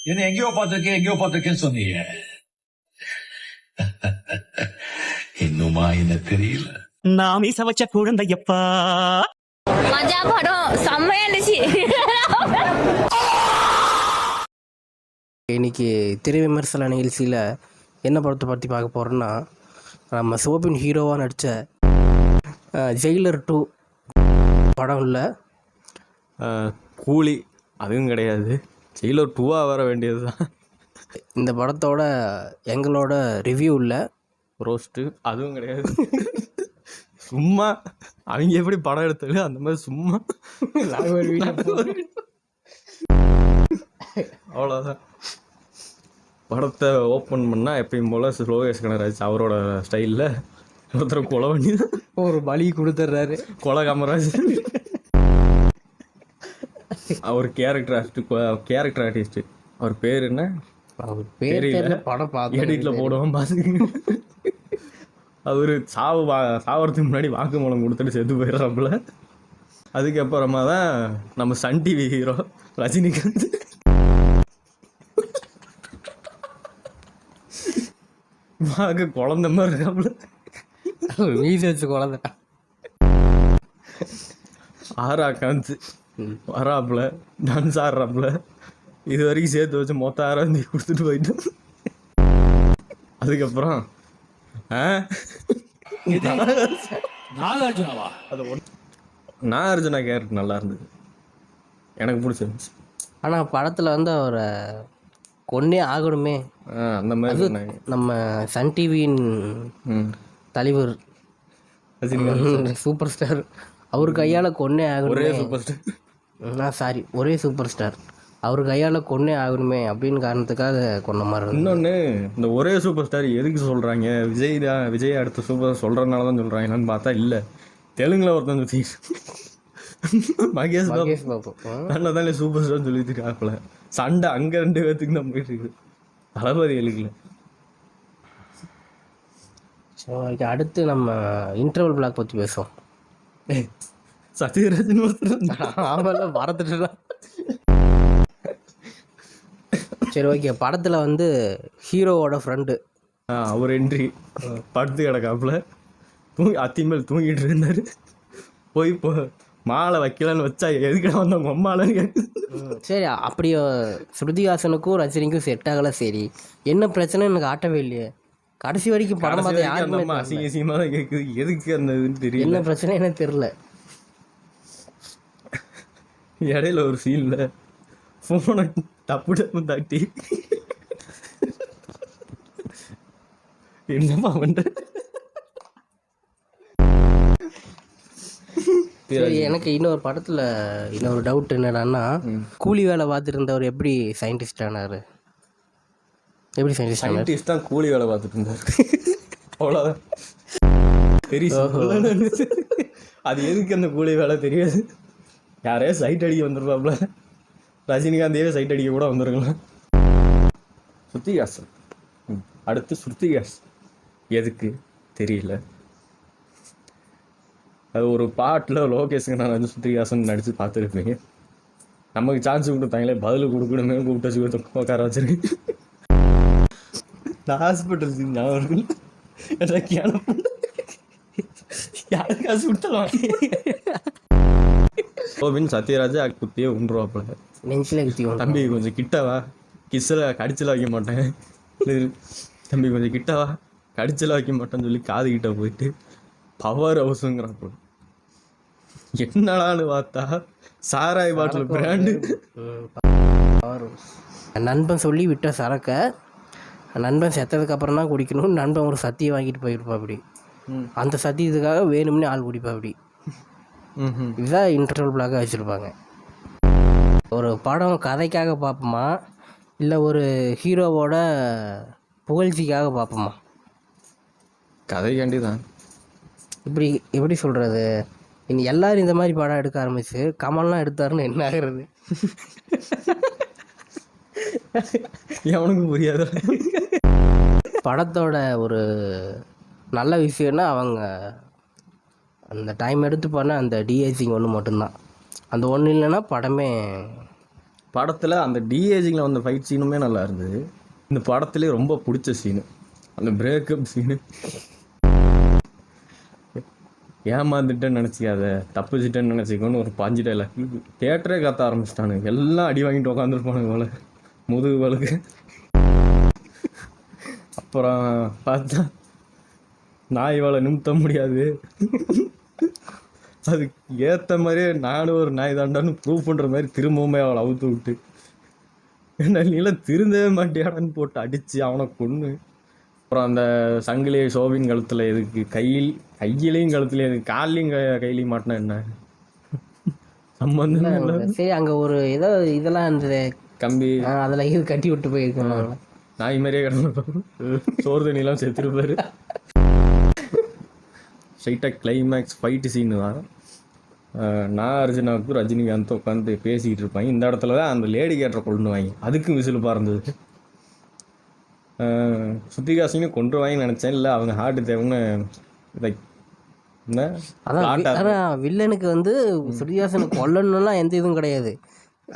என்ன எங்கேயோ பார்த்திருக்கேன்னு சொன்னீங்க. இன்னுமா என்ன தெரியல. நான் மீச வச்ச குழந்தையப்பா. மஜா படம் செம்மையா இருந்துச்சு. இன்னைக்கு திரை விமர்சன நிகழ்ச்சியில் என்ன படத்தை பற்றி பார்க்க போகிறோன்னா, நம்ம சோபின் ஹீரோவாக நடித்த ஜெயிலர் 2 படம் இல்லை, கூலி அதுவும் கிடையாது, ஜெயிலர் 2 வர வேண்டியது தான். இந்த படத்தோட எங்களோட ரிவ்யூ இல்லை, ரோஸ்ட்டு அதுவும் கிடையாது. சும்மா அவங்க எப்படி படம் எடுத்தாலும் அந்த மாதிரி சும்மா அவ்வளோதான். படத்தை ஓப்பன் பண்ணால் எப்பயும் போல் லோகேஷ் கனகராஜ் அவரோட ஸ்டைலில் ஒருத்தர் கொலை பண்ணி ஒரு பலி கொடுத்துட்றாரு. கொலை காமராஜ் அவர் கேரக்டர் ஆர்டிஸ்ட்டு. அவர் பேர் என்ன? அவர் பேர் படம் பார்த்து எடிட்டில் போடுவோம் பார்த்துக்கிங்க. அவர் சாவறதுக்கு முன்னாடி வாக்குமூலம் கொடுத்துட்டு செத்து போயிடுறாப்புல. அதுக்கப்புறமா தான் நம்ம சன் டிவி ஹீரோ ரஜினிகாந்த் வாங்க குழந்த மாதிரி இருக்காப்புல, வீசி வச்சு குழந்தை ஆராகாந்த் வராப்புல, டான்ஸ் ஆடுறாப்புல. இது வரைக்கும் சேர்த்து வச்சு மொத்தம் 6 கொடுத்துட்டு போயிட்டோம். அதுக்கப்புறம் நாகார்ஜுனாவா? நாகார்ஜுனா கேரக்டர் நல்லா இருந்தது, எனக்கு பிடிச்சிருந்துச்சு. ஆனால் படத்தில் வந்து அவரை கொன்னே ஆகணுமே அந்த மாதிரி நம்ம சன் டிவியின் தலைவர் சூப்பர் ஸ்டார் அவர் கையால் கொன்னே ஆகணும். ஒரே சூப்பர் ஸ்டார் ஒரே சூப்பர் ஸ்டார் அவர் கையால் கொன்னே ஆகணுமே அப்படின்னு காரணத்துக்காக கொன்ன மாதிரி. இன்னொன்று, இந்த ஒரே சூப்பர் ஸ்டார் எதுக்கு சொல்கிறாங்க? விஜய் அடுத்த சூப்பர் சொல்கிறதுனால தான் சொல்கிறாங்கன்னு பார்த்தா இல்லை, தெலுங்கில் ஒருத்தன் சுற்றி மகேஷ் பாபு அண்ணா தானே சூப்பர் ஸ்டார்னு சொல்லிட்டு இருக்காப்புல. சண்டை அங்கே 2 பேர்த்துக்கு தான் போயிட்டு இருக்குது, தளபதி எழுக்கல. ஸோ அடுத்து நம்ம இன்டர்வல் பிளாக் பற்றி பேசுவோம். சத்யராஜன் ஆமாம் மறந்துட்டு. சரி, ஓகே. படத்தில் வந்து ஹீரோவோட ஃப்ரெண்டு அவர் என்ட்ரி படுத்து கிடக்காப்புல, அத்திமேல் தூங்கிட்டு இருந்தார். போய் மாலை வைக்கலான்னு வச்சா எதுக்கிட வந்தவங்க அம்மாலன்னு கேட்குது. சரி, அப்படியே ஸ்ருதிஹாசனுக்கும் ரஜினிக்கும் செட் ஆகலை. சரி, என்ன பிரச்சனை எனக்கு ஆட்டவே இல்லையே கடைசி வரைக்கும். படம் பார்த்தா யாருமே அசிங்கமாக தான் கேட்குது, எதுக்கு அந்த இதுன்னு தெரியல, என்ன பிரச்சனை எனக்கு தெரில. இடையில ஒரு சீனில் ஃபோனை டப்பு தட்டி என்னப்பா பண்ற? எனக்கு இன்னொரு படத்தில் இன்னொரு டவுட் என்னடான்னா, கூலி வேலை பார்த்துருந்தவர் எப்படி சயின்டிஸ்ட் ஆனார்? எப்படி சயின்டிஸ்ட் தான் கூலி வேலை பார்த்துட்டு இருந்தார், அவ்வளோதான். அது எதுக்கு அந்த கூலி வேலை தெரியாது, யாரையோ சைட் அடிக்க வந்துருப்பாப்புல. ரஜினிகாந்தையே சைட் அடிக்க கூட வந்துருக்கலாம். ஸ்ருதிஹாசன் அடுத்து ஸ்ருதிஹாசன் எதுக்கு தெரியல. அது ஒரு பாட்டில் லோகேஷுக்கு நான் வந்து ஸ்ருதிஹாசன் நடித்து பார்த்துருப்பீங்க. நமக்கு சான்ஸ் கொடுத்தாங்களே, பதில் கொடுக்கணுமே கூப்பிட்டு வச்சு கொடுத்து உட்கார வச்சிருக்கேன். நான் ஹாஸ்பிட்டல் ஞாபகம் யாருக்கு காசு கொடுத்தலாம். கோபின் சத்யராஜா குத்தியே உண்டுருவாப்புல, நெஞ்சில் குத்தி. தம்பி கொஞ்சம் கிட்டவா, கிஸ்ஸில் கடிச்சில் வைக்க மாட்டேன், தம்பி கொஞ்சம் கிட்டவா கடிச்சில் வைக்க மாட்டேன்னு சொல்லி காது கிட்ட போயிட்டு பவர் ஹவுஸுங்கிறாப்புல. என்னடான்னு பார்த்தா சாராய் பாட்டில் பிராண்டு. நண்பன் சொல்லி விட்ட சரக்கை நண்பன் செத்ததுக்கு அப்புறம் தான் குடிக்கணும். நண்பன் ஒரு சத்தியை வாங்கிட்டு போயிருப்பா அப்படி, அந்த சத்தியத்துக்காக வேணும்னே ஆள் குடிப்பா அப்படி. இதுதான் இன்டர்வல் பிளாக்காக வச்சுருப்பாங்க. ஒரு படம் கதைக்காக பார்ப்போமா, இல்லை ஒரு ஹீரோவோட புகழ்ச்சிக்காக பார்ப்போமா? கதைக்காண்டி தான். இப்படி எப்படி சொல்கிறது, இனி எல்லோரும் இந்த மாதிரி படம் எடுக்க ஆரம்பிச்சு கமல்லாம் எடுத்தாருன்னு என்ன ஆகிறது? எவனுக்கு புரியாத. படத்தோட ஒரு நல்ல விஷயம்னா அவங்க அந்த டைம் எடுத்து பண்ண அந்த டிஐசிங் ஒன்று மட்டும்தான். அந்த ஒன்று இல்லைன்னா படமே படத்தில் அந்த டிஏஜிங்கில் வந்த ஃபைட் சீனுமே நல்லா இருந்தது. இந்த படத்துலேயே ரொம்ப பிடிச்ச சீனு அந்த பிரேக்கப் சீனு. ஏமாந்துட்டேன்னு நினச்சிக்காத, தப்புச்சிட்டேன்னு நினச்சிக்கோன்னு ஒரு 5 டைலாக் தியேட்டரே கத்த ஆரம்பிச்சிட்டானுங்க. எல்லாம் அடி வாங்கிட்டு உட்காந்துருப்பானுங்க போல முதுகு வலுக்கு. அப்புறம் பார்த்தா நாய் வாழை நிமித்த முடியாது, அதுக்கு ஏற்ற மாதிரியே நானும் ஒரு நாய் தாண்டான்னு ப்ரூவ் பண்ணுற மாதிரி திரும்பவுமே அவளை அவுத்து விட்டு, என்ன நீலாம் திருந்தவே மாட்டியாடான்னு போட்டு அடித்து அவனை கொன்று. அப்புறம் அந்த சங்கிலியை சோபின் கழுத்தில் எதுக்கு, கையிலையும் கழுத்துலையும் எதுக்கு, கால்லையும் கையிலையும் மாட்டினா என்ன சம்பந்தம் இல்லை. சரி அங்கே ஒரு ஏதோ இதெல்லாம் அந்த கம்பி அதில் இது கட்டி விட்டு போயிருக்கோம். நாய் மாதிரியே கிடந்துருப்பாரு, சோறு தண்ணியெல்லாம் செத்துருப்பாரு. ஸ்ட்ரைட்டாக கிளைமேக்ஸ் ஃபைட்டு சீனு தான். நான் அர்ஜுனாவுக்கும் ரஜினிகாந்த் உட்காந்து பேசிக்கிட்டு இருப்பாங்க. இந்த இடத்துல தான் அந்த லேடி கேட்டரை கொண்டு வாங்கி அதுக்கும் விசிலுப்பாக இருந்தது. சுத்திகாசின்னு கொண்டு வாங்கி நினச்சேன். இல்லை அவங்க ஹார்ட்டு தேவைன்னு லைக் அதான் வில்லனுக்கு வந்து சுருதிஹாசனுக்கு கொல்லணும்லாம் எந்த இதுவும் கிடையாது,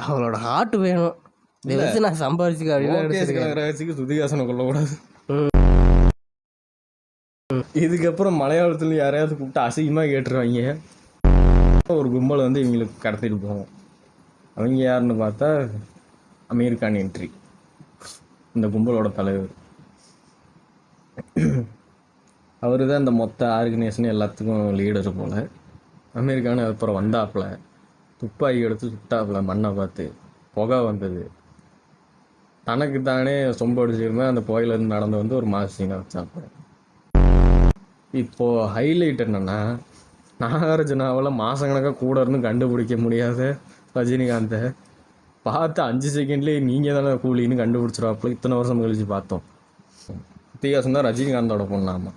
அவளோட ஹார்ட் வேணும். இதை வச்சு நான் சம்பாதிச்சுக்க அப்படின்னு சுத்திகாசனை கொல்லக்கூடாது. இதுக்கப்புறம் மலையாளத்துல யாரையாவது கூப்பிட்டு அசிங்கமாக கேட்டுருவாங்க. ஒரு கும்பல் வந்து இவங்களுக்கு கடத்திட்டு போவோம். அவங்க யாருன்னு பார்த்தா அமீர் கான் என்ட்ரி, இந்த கும்பலோட தலைவர். அவர் தான் இந்த மொத்த ஆர்கனைசேஷன் எல்லாத்துக்கும் லீடரு போல். அமீர் கான் அப்புறம் வந்தாப்புல துப்பாக்கி எடுத்து சுட்டாப்புல, மண்ணை பார்த்து புகை வந்தது. தனக்கு தானே சொம்பு அடிச்சிருமே அந்த புகையிலேருந்து நடந்து வந்து ஒரு மாசிங்க வச்சாப்புல. இப்போது ஹைலைட் என்னென்னா, நாகார்ஜுனாவில் மாதக்கணக்காக கூட இருந்து கண்டுபிடிக்க முடியாத ரஜினிகாந்தை பார்த்து 5 செகண்ட்லேயே நீங்கள் தானே கூலின்னு கண்டுபிடிச்சிருவாப்புல. இத்தனை வருஷம் கழிச்சு பார்த்தோம். சுத்திகாசன் தான் ரஜினிகாந்தோட பொண்ணாமா.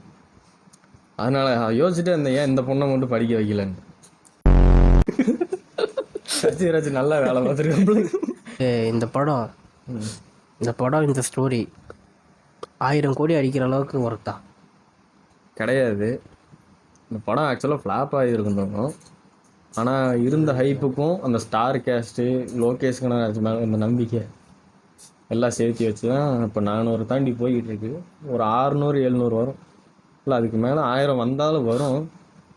அதனால் யோசிச்சுட்டே இருந்தேன், ஏன் இந்த பொண்ணை மட்டும் படிக்க வைக்கலன்னு. சத்யராஜ் நல்லா வேலை பார்த்துருக்காப்புல. இந்த படம் இந்த ஸ்டோரி 1000 கோடி அடிக்கிற அளவுக்கு ஒர்த்தா கிடையாது. இந்த படம் ஆக்சுவலாக ஃப்ளாப் ஆகியிருக்கணும். ஆனால் இருந்த ஹைப்புக்கும் அந்த ஸ்டார் கேஸ்ட்டு லோகேஷ் கனகராஜ் மேலே இந்த நம்பிக்கை எல்லாம் சேர்த்து வச்சு தான் இப்போ 400 தாண்டி போய்கிட்டு இருக்கு. ஒரு 600-700 வரும், இல்லை அதுக்கு மேலே 1000 வந்தாலும் வரும்.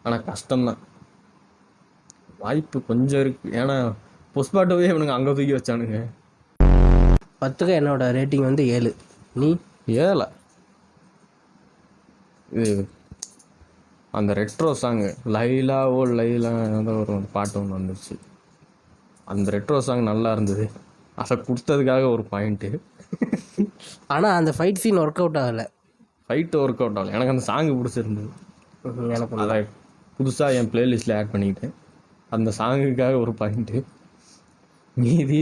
ஆனால் கஷ்டம்தான், வாய்ப்பு கொஞ்சம் இருக்குது. ஏன்னா புஷ்பா 2 இவனுங்க அங்கே தூக்கி வச்சானுங்க. 10க்கு என்னோட ரேட்டிங் வந்து 7. நீ 7? இது அந்த ரெட்ரோ சாங்கு லைலா ஓ லைலா ஒரு பாட்டு ஒன்று வந்துச்சு. அந்த ரெட்ரோ சாங் நல்லா இருந்தது, அதை கொடுத்ததுக்காக ஒரு பாயிண்ட்டு. ஆனால் அந்த ஃபைட் சீன் ஒர்க் அவுட் ஆகலை. ஃபைட்டு ஒர்க் அவுட் ஆகலை. எனக்கு அந்த சாங்கு பிடிச்சிருந்தது. எனக்கு அதை புதுசாக என் பிளேலிஸ்ட்டில் ஆட் பண்ணிக்கிட்டேன். அந்த சாங்குக்காக ஒரு பாயிண்ட்டு. மீதி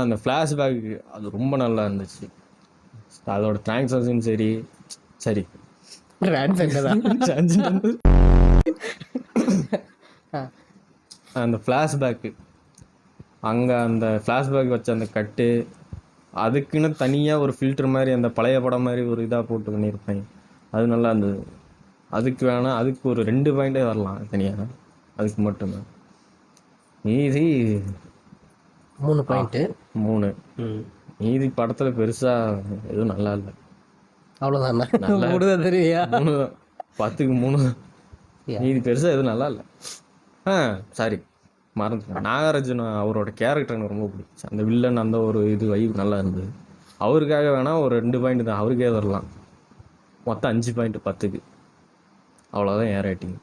அந்த ஃப்ளாஷ்பேக்கு அது ரொம்ப நல்லா இருந்துச்சு. அதோட ட்ரான்சாக்ஷன் சரி அந்த ஃப்ளாஷ்பேக்கு அங்கே அந்த ஃப்ளாஷ்பேக் வச்ச அந்த கட்டு அதுக்குன்னு தனியாக ஒரு ஃபில்டர் மாதிரி அந்த பழைய படம் மாதிரி ஒரு இதாக போட்டு பண்ணியிருப்பாங்க. அது நல்லா இருந்தது. அதுக்கு வேணால் அதுக்கு ஒரு 2 பாயிண்டே வரலாம் தனியாக, அதுக்கு மட்டும்தான். மீதி 3 பாயிண்ட்டு 3. மீதி படத்தில் பெருசாக எதுவும் நல்லா இல்லை. அவ்வளோதான் தெரியா? 3 தான், 10க்கு 3 தான். மீதி பெருசாக எதுவும் நல்லா இல்லை. சாரி மறந்துட்டேன். நாகார்ஜுனா அவரோட கேரக்டர் எனக்கு ரொம்ப பிடிச்சி. அந்த வில்லன் அந்த ஒரு இது வைப் நல்லா இருந்தது. அவருக்காக வேணால் ஒரு 2 பாயிண்ட் தான் அவருக்கே வரலாம். மொத்தம் 5 பாயிண்ட் 10க்கு. அவ்வளோதான் என் ரேட்டிங்.